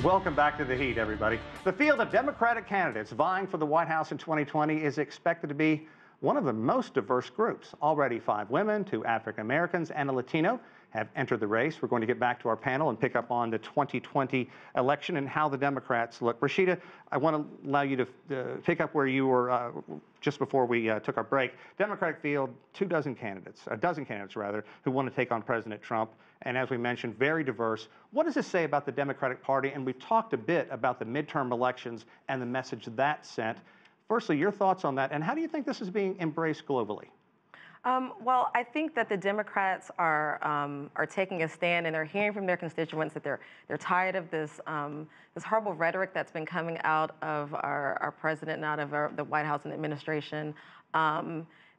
Welcome back to The Heat, everybody. The field of Democratic candidates vying for the White House in 2020 is expected to be one of the most diverse groups. Already 5 women, 2 African Americans, and a Latino have entered the race. We're going to get back to our panel and pick up on the 2020 election and how the Democrats look. Rasheedah, I want to allow you to pick up where you were just before we took our break. Democratic field, a dozen candidates rather, who want to take on President Trump. And as we mentioned, very diverse. What does this say about the Democratic Party? And we've talked a bit about the midterm elections and the message that sent. Firstly, your thoughts on that, and how do you think this is being embraced globally? Well, I think that the Democrats are taking a stand, and they're hearing from their constituents that they're tired of this this horrible rhetoric that's been coming out of our president and out of the White House and administration.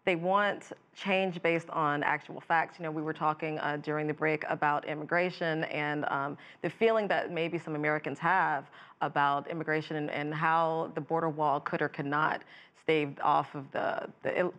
They want change based on actual facts. You know, we were talking during the break about immigration and the feeling that maybe some Americans have about immigration and how the border wall could or could not stave off of the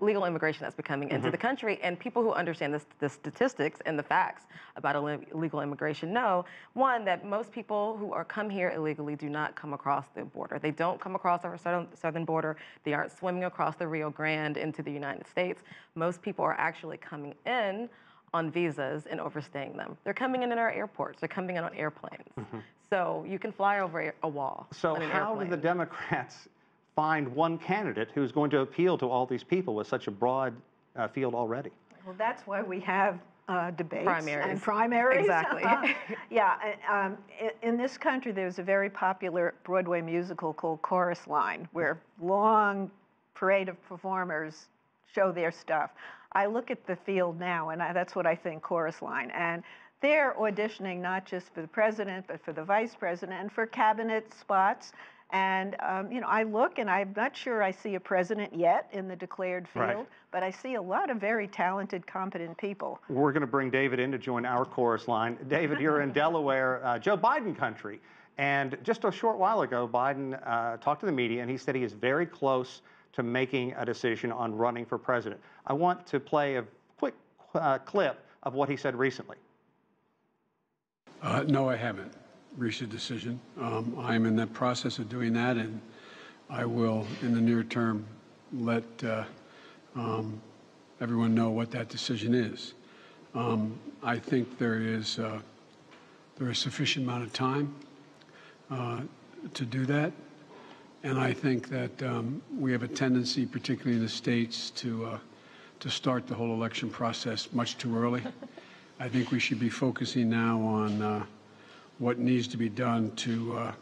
illegal immigration that's becoming into the country. And people who understand the statistics and the facts about illegal immigration know, one, that most people who come here illegally do not come across the border. They don't come across our southern border. They aren't swimming across the Rio Grande into the United States. Most people are actually coming in on visas and overstaying them. They're coming in our airports. They're coming in on airplanes. So you can fly over a wall. So how do the Democrats find one candidate who's going to appeal to all these people with such a broad field already? Well, that's why we have debates and primaries. Exactly. Yeah. In this country, there's a very popular Broadway musical called Chorus Line, where long parade of performers show their stuff. I look at the field now, and that's what I think, Chorus Line. And they're auditioning not just for the president, but for the vice president and for cabinet spots. And, you know, I look and I'm not sure I see a president yet in the declared field, but I see a lot of very talented, competent people. We're going to bring David in to join our chorus line. David, you're in Delaware, Joe Biden country. And just a short while ago, Biden talked to the media and he said he is very close to making a decision on running for president. I want to play a quick clip of what he said recently. No, I haven't reached a decision. I'm in the process of doing that, and I will, in the near term, let everyone know what that decision is. I think there is sufficient amount of time to do that, and I think that we have a tendency, particularly in the states, to start the whole election process much too early. I think we should be focusing now on what needs to be done to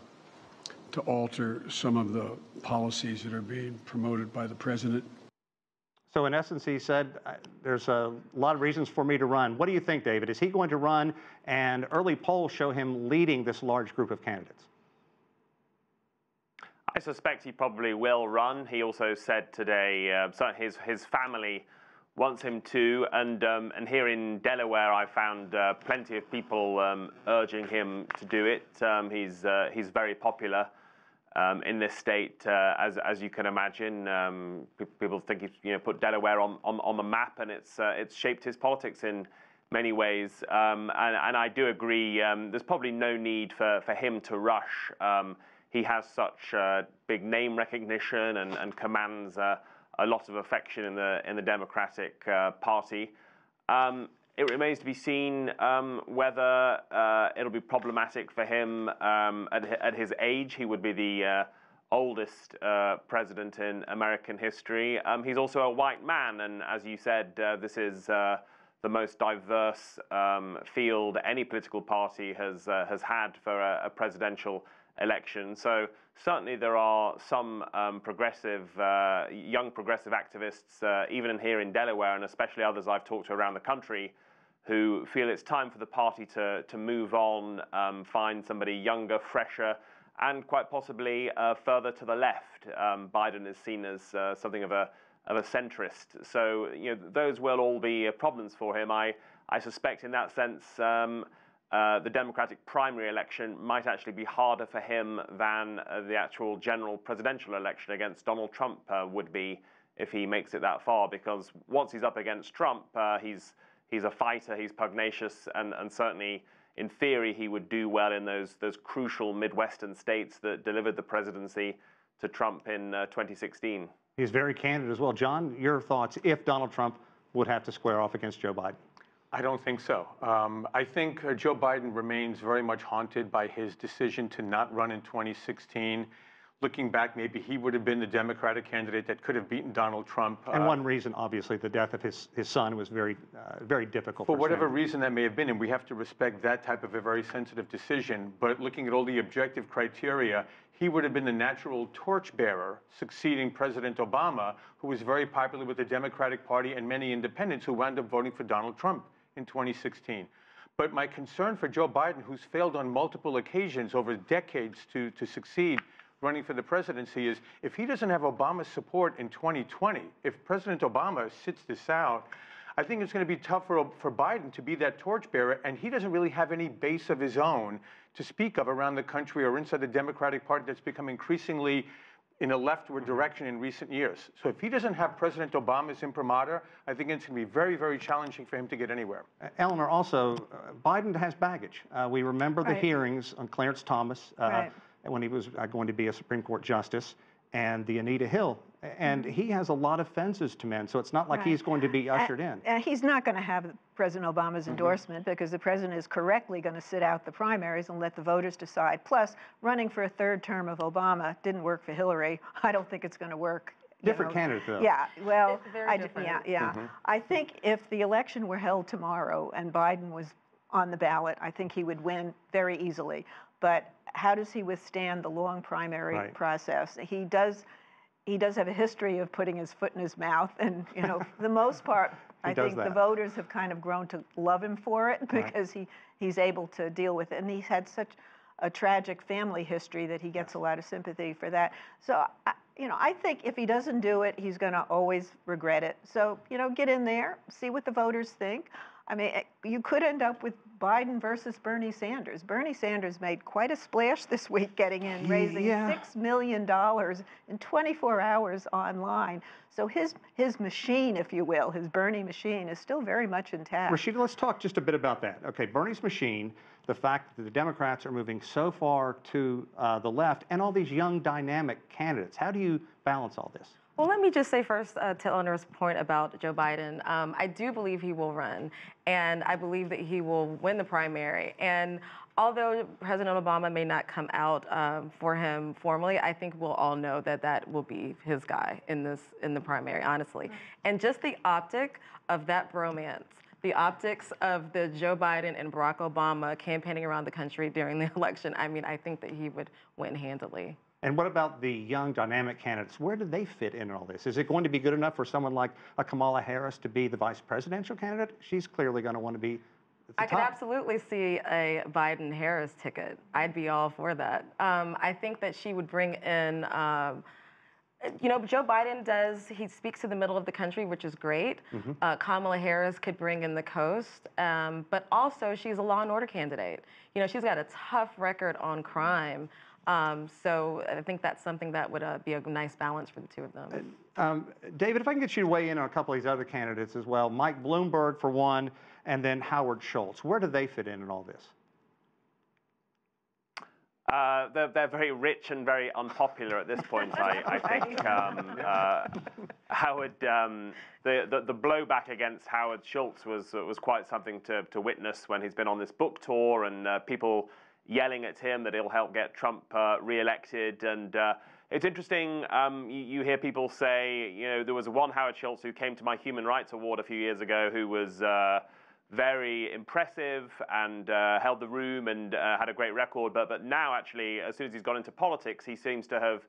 alter some of the policies that are being promoted by the president. So in essence, he said, there's a lot of reasons for me to run. What do you think, David? Is he going to run? And early polls show him leading this large group of candidates. I suspect he probably will run. He also said today his family wants him to, and here in Delaware, I found plenty of people urging him to do it. He's very popular in this state, as you can imagine. People think he's put Delaware on the map, and it's shaped his politics in many ways. And I do agree. There's probably no need for him to rush. He has such big name recognition and commands a lot of affection in the Democratic Party. It remains to be seen whether it'll be problematic for him at his age. He would be the oldest president in American history. He's also a white man, and as you said, this is the most diverse field any political party has had for a presidential election. So certainly there are some young progressive activists, even here in Delaware, and especially others I've talked to around the country, who feel it's time for the party to move on, find somebody younger, fresher, and quite possibly further to the left. Biden is seen as something of a centrist. So those will all be problems for him. I suspect in that sense the Democratic primary election might actually be harder for him than the actual general presidential election against Donald Trump would be if he makes it that far, because once he's up against Trump, he's a fighter, he's pugnacious, and certainly in theory, he would do well in those crucial Midwestern states that delivered the presidency to Trump in 2016. He's very candid as well. John, your thoughts if Donald Trump would have to square off against Joe Biden? I don't think so. I think Joe Biden remains very much haunted by his decision to not run in 2016. Looking back, maybe he would have been the Democratic candidate that could have beaten Donald Trump. And one reason, obviously, the death of his son was very difficult. For whatever reason that may have been, and we have to respect that type of a very sensitive decision. But looking at all the objective criteria, he would have been the natural torchbearer succeeding President Obama, who was very popular with the Democratic Party and many independents who wound up voting for Donald Trump in 2016. But my concern for Joe Biden, who's failed on multiple occasions over decades to succeed running for the presidency, is if he doesn't have Obama's support in 2020, if President Obama sits this out, I think it's going to be tough for Biden to be that torchbearer, and he doesn't really have any base of his own to speak of around the country or inside the Democratic Party that's become increasingly in a leftward direction in recent years. So if he doesn't have President Obama's imprimatur, I think it's going to be very, very challenging for him to get anywhere. Eleanor, also, Biden has baggage. We remember the hearings on Clarence Thomas when he was going to be a Supreme Court justice, and the Anita Hill. And he has a lot of fences to mend, so it's not like he's going to be ushered in. And he's not going to have President Obama's endorsement because the president is correctly going to sit out the primaries and let the voters decide. Plus, running for a third term of Obama didn't work for Hillary. I don't think it's going to work. Different candidate, though. Yeah, well, very different. I think if the election were held tomorrow and Biden was on the ballot, I think he would win very easily. But how does he withstand the long primary process? He does have a history of putting his foot in his mouth, and for the most part, I think the voters have kind of grown to love him for it because he's able to deal with it, and he's had such a tragic family history that he gets a lot of sympathy for that. So, I think if he doesn't do it, he's going to always regret it. So, get in there, see what the voters think. I mean, you could end up with Biden versus Bernie Sanders. Bernie Sanders made quite a splash this week getting in, raising $6 million in 24 hours online. So his machine, if you will, his Bernie machine, is still very much intact. Rasheedah, let's talk just a bit about that. Okay, Bernie's machine, the fact that the Democrats are moving so far to the left, and all these young, dynamic candidates. How do you balance all this? Well, let me just say first to Eleanor's point about Joe Biden, I do believe he will run, and I believe that he will win the primary. And although President Obama may not come out for him formally, I think we'll all know that that will be his guy in the primary, honestly. And just the optic of that bromance, the optics of the Joe Biden and Barack Obama campaigning around the country during the election, I mean, I think that he would win handily. And what about the young, dynamic candidates? Where do they fit in all this? Is it going to be good enough for someone like a Kamala Harris to be the vice presidential candidate? She's clearly going to want to be at the I could absolutely see a Biden-Harris ticket. I'd be all for that. I think that she would bring in, Joe Biden he speaks to the middle of the country, which is great. Kamala Harris could bring in the coast, but also she's a law and order candidate. She's got a tough record on crime. So I think that's something that would be a nice balance for the two of them. David, if I can get you to weigh in on a couple of these other candidates as well. Mike Bloomberg for one, and then Howard Schultz. Where do they fit in all this? They're very rich and very unpopular at this point, I think. Howard, the blowback against Howard Schultz was quite something to witness when he's been on this book tour, and people yelling at him that he'll help get Trump reelected. And it's interesting, you hear people say, there was one Howard Schultz who came to my Human Rights Award a few years ago who was very impressive and held the room and had a great record. But now, actually, as soon as he's gone into politics, he seems to have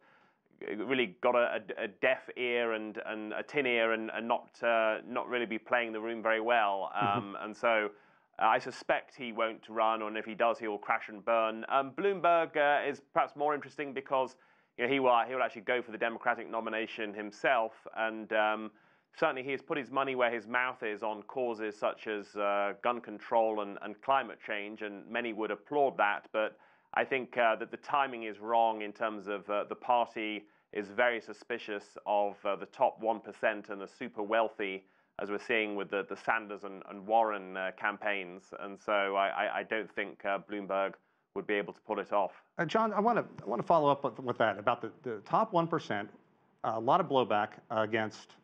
really got a deaf ear and a tin ear and not really be playing the room very well. And so I suspect he won't run, and if he does, he will crash and burn. Bloomberg is perhaps more interesting because he will actually go for the Democratic nomination himself, and certainly he has put his money where his mouth is on causes such as gun control and climate change, and many would applaud that. But I think that the timing is wrong in terms of the party is very suspicious of the top 1% and the super wealthy. as we're seeing with the Sanders and Warren campaigns. And so I don't think Bloomberg would be able to pull it off. John, I want to follow up with that about the top 1%. A lot of blowback against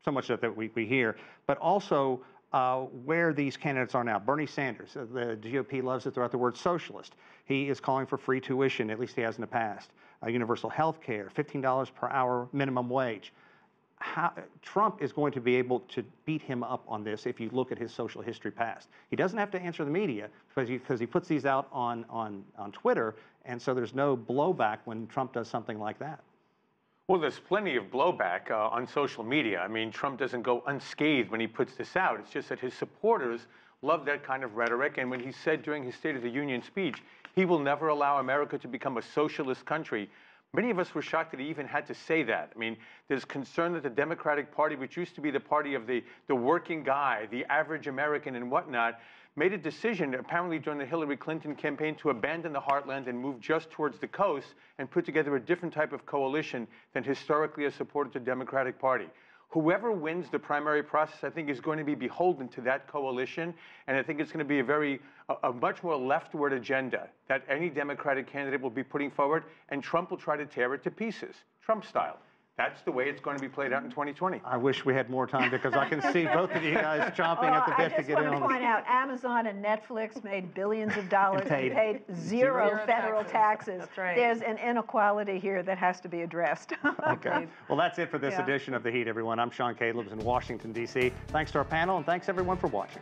so much that we hear, but also where these candidates are now. Bernie Sanders, the GOP loves to throw out the word socialist. He is calling for free tuition, at least he has in the past. Universal health care, $15 per hour minimum wage. Trump is going to be able to beat him up on this if you look at his social history past. He doesn't have to answer the media because he puts these out on Twitter, and so there's no blowback when Trump does something like that. Well, there's plenty of blowback on social media. I mean, Trump doesn't go unscathed when he puts this out. It's just that his supporters love that kind of rhetoric. And when he said during his State of the Union speech, he will never allow America to become a socialist country, many of us were shocked that he even had to say that. I mean, there's concern that the Democratic Party, which used to be the party of the working guy, the average American and whatnot, made a decision, apparently during the Hillary Clinton campaign, to abandon the heartland and move just towards the coast and put together a different type of coalition than historically has supported the Democratic Party. Whoever wins the primary process, I think, is going to be beholden to that coalition, and I think it's going to be a much more leftward agenda that any Democratic candidate will be putting forward, and Trump will try to tear it to pieces, Trump style. That's the way it's going to be played out in 2020. I wish we had more time because I can see both of you guys chomping at the bit to get in on this. I just want to point out, Amazon and Netflix made billions of dollars and paid zero federal taxes. That's right. There's an inequality here that has to be addressed. Okay. Well, that's it for this edition of The Heat, everyone. I'm Sean Calebs in Washington, D.C. Thanks to our panel, and thanks, everyone, for watching.